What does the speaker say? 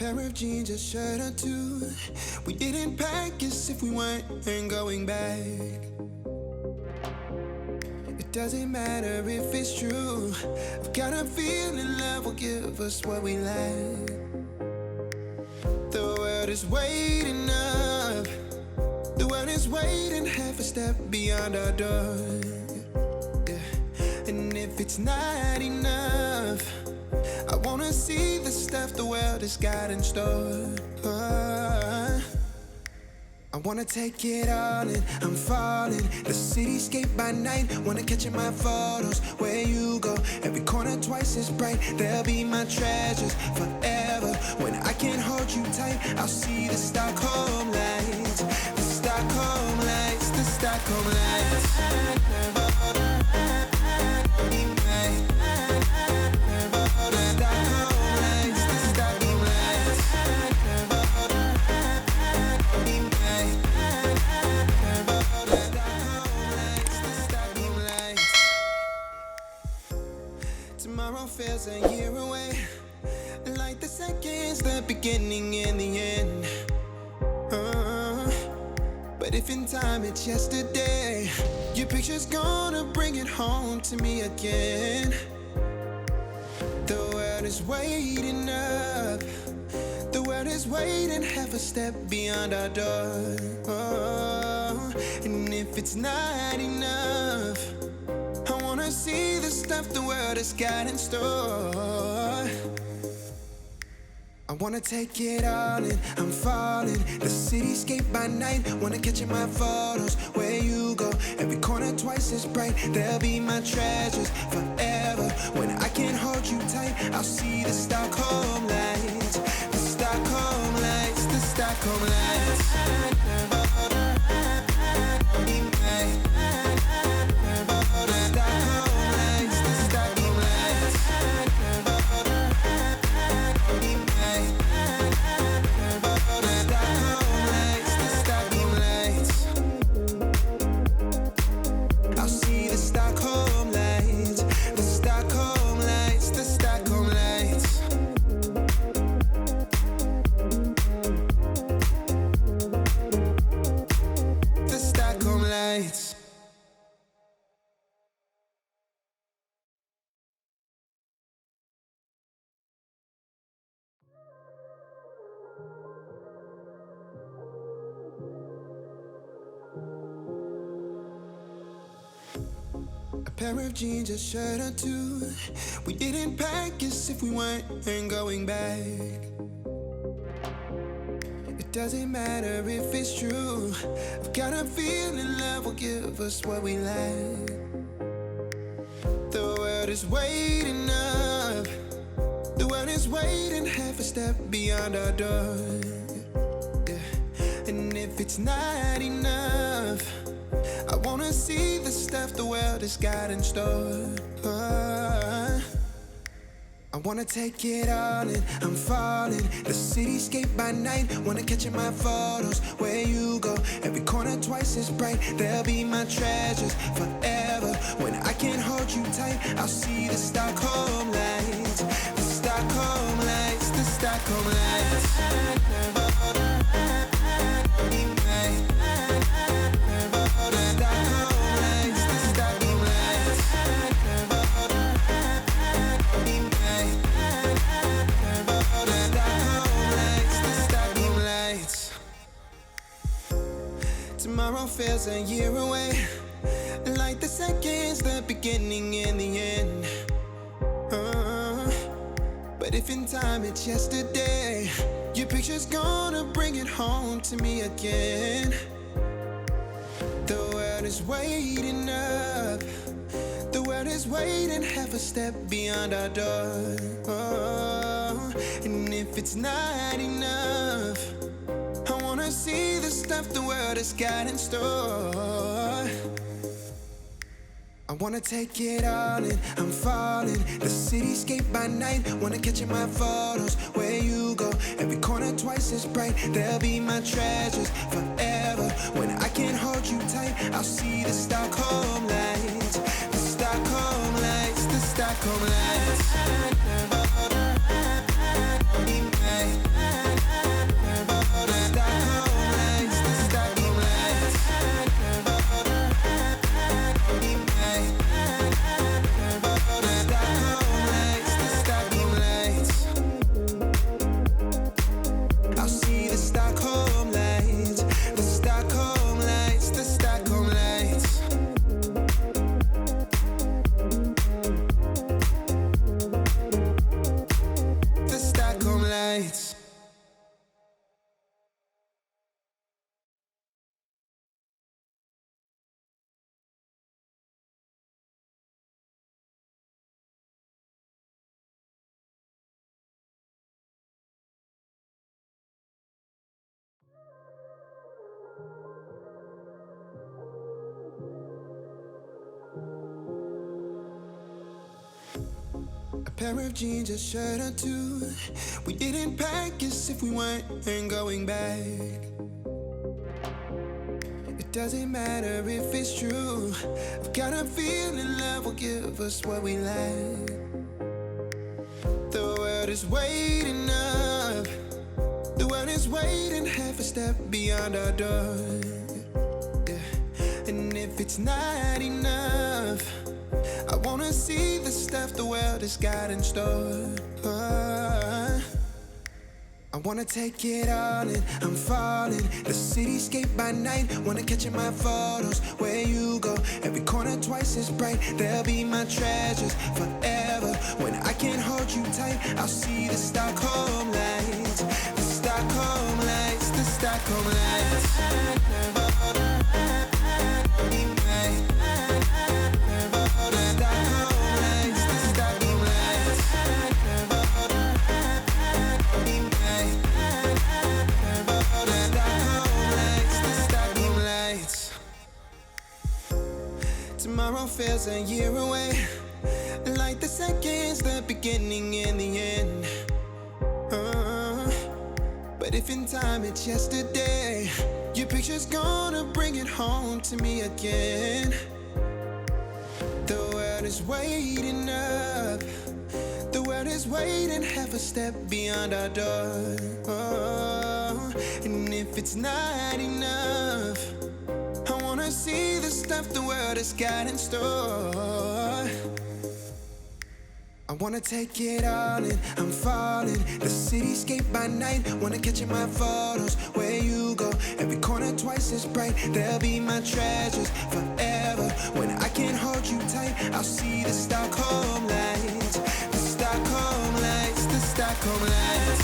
pair of jeans, a shirt or two. We didn't pack as if we weren't going back. It doesn't matter if it's true. I've got a feeling love will give us what we lack. The world is waiting up. The world is waiting half a step beyond our door. Yeah. And if it's not enough, I wanna see the stuff the world has got in store. I wanna take it all in, I'm falling. The cityscape by night, wanna catch in my photos. Where you go, every corner twice as bright. They'll be my treasures forever. When I can't hold you tight, I'll see the Stockholm lights. The Stockholm lights, the Stockholm lights. Tomorrow feels a year away, like the seconds, the beginning and the end. But if in time it's yesterday, your picture's gonna bring it home to me again. The world is waiting up. The world is waiting half a step beyond our door. And if it's not enough, I wanna see the stuff the world has got in store. I wanna take it all in, I'm falling. The cityscape by night, wanna catch in my photos. Where you go, every corner twice as bright. They'll be my treasures forever. When I can't hold you tight, I'll see the Stockholm lights. The Stockholm lights, the Stockholm lights. A pair of jeans, a shirt or two. We didn't pack as if we weren't going back. It doesn't matter if it's true. I've got a feeling love will give us what we lack. The world is waiting up. The world is waiting half a step beyond our door. Yeah. And if it's not enough, I wanna see the stuff the world has got in store. I wanna take it all in, I'm falling. The cityscape by night, wanna catch in my photos. Where you go, every corner twice as bright. They'll be my treasures forever. When I can't hold you tight, I'll see the Stockholm lights. The Stockholm lights, the Stockholm lights. Tomorrow feels a year away, like the seconds, the beginning and the end. But if in time it's yesterday, your picture's gonna bring it home to me again. The world is waiting up. The world is waiting half a step beyond our door. And if it's not enough, I wanna see the stuff the world has got in store. I wanna take it all in, I'm falling. The cityscape by night, wanna catch in my photos. Where you go, every corner twice as bright. They'll be my treasures forever. When I can't hold you tight, I'll see the Stockholm lights. The Stockholm lights, the Stockholm lights. A pair of jeans, a shirt or two. We didn't pack as if we weren't going back. It doesn't matter if it's true. I've got a feeling love will give us what we lack. The world is waiting up. The world is waiting half a step beyond our door. Yeah. And if it's not enough, I wanna see the stuff the world has got in store. I wanna take it all in, I'm falling. The cityscape by night, wanna catch in my photos. Where you go, every corner twice as bright. They'll be my treasures forever. When I can't hold you tight, I'll see the Stockholm lights. The Stockholm lights, the Stockholm lights. Tomorrow feels a year away, like the seconds, the beginning and the end. But if in time it's yesterday, your picture's gonna bring it home to me again. The world is waiting up. The world is waiting half a step beyond our door. And if it's not enough, I wanna see the stuff the world has got in store. I wanna take it all in, I'm falling. The cityscape by night, wanna catch in my photos. Where you go, every corner twice as bright. They'll be my treasures forever. When I can't hold you tight, I'll see the Stockholm lights. The Stockholm lights, the Stockholm lights.